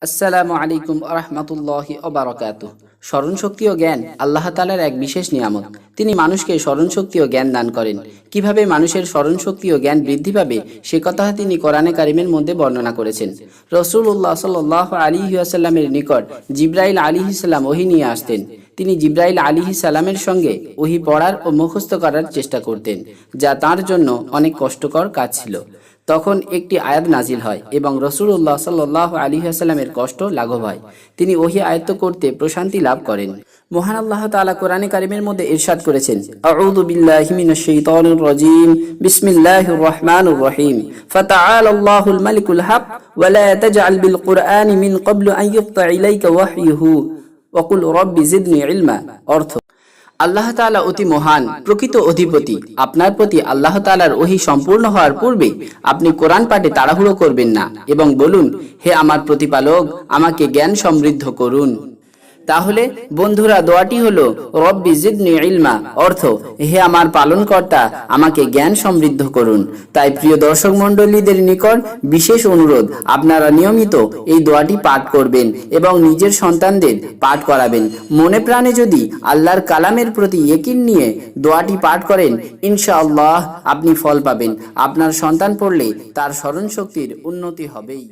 আসসালামু আলাইকুম রাহমাতুল্লাহি ওয়া বারাকাতুহু। স্মরণ শক্তি ও জ্ঞান আল্লাহ তাআলার এক বিশেষ নিয়ামত। তিনি মানুষকে স্মরণ শক্তি ও জ্ঞান দান করেন। কিভাবে মানুষের স্মরণ শক্তি ও জ্ঞান বৃদ্ধি পাবে সে কথা তিনি কোরআনে কারিমের মধ্যে বর্ণনা করেছেন। রাসূলুল্লাহ সাল্লাল্লাহু আলাইহি ওয়াসাল্লামের নিকট জিবরাইল আলাইহিস সালাম ওহী নিয়ে আসতেন। তিনি জিবরাইল আলাইহিস সালামের সঙ্গে ওহী পড়ার ও মুখস্থ করার চেষ্টা করতেন, যা তার জন্য অনেক কষ্টকর কাজ ছিল। তখন একটি আয়াত নাজিল হয় এবং রাসূলুল্লাহ সাল্লাল্লাহু আলাইহি ওয়াসাল্লামের কষ্ট লাঘব হয়। তিনি ওহী আয়ত্ত করতে প্রশান্তি লাভ করেন। মহান আল্লাহ তাআলা কোরআনে কারিমের মধ্যে ইরশাদ করেছেন, আউযু বিল্লাহি মিনাশ শাইতানির রাজীম, বিসমিল্লাহির রহমানির রহিম, ফাতাআলাল্লাহুল মালিকুল হক ওয়া লা তাজআল বিল কুরআনি মিন ক্বাবলু আন ইউক্তা ইলাইকা ওয়াহয়ুহু ওয়া কুল রাব্বি জিদনি ইলমা। অর্থ, আল্লাহ তাআলা অতি মহান, প্রকৃত অধিপতি। আপনার প্রতি আল্লাহ তাআলার ওহী সম্পূর্ণ হওয়ার পূর্বে আপনি কোরআন পাঠে তাড়াহুড়ো করবেন না এবং বলুন, হে আমার প্রতিপালক, আমাকে জ্ঞান সমৃদ্ধ করুন। তাহলে বন্ধুরা, দোয়াটি হলো রব্বি জিদনি ইলমা, অর্থ, হে আমার পালনকর্তা, আমাকে জ্ঞান সমৃদ্ধ করুন। তাই প্রিয় দর্শক মণ্ডলীদের নিকট বিশেষ অনুরোধ, আপনারা নিয়মিত এই দোয়াটি পাঠ করবেন এবং নিজের সন্তানদের পাঠ করাবেন। মনে প্রাণে যদি আল্লাহর কালামের প্রতি ইয়াকিন নিয়ে দোয়াটি পাঠ করেন, ইনশাআল্লাহ আপনি ফল পাবেন। আপনার সন্তান পড়লে তার স্মরণ শক্তির উন্নতি হবেই।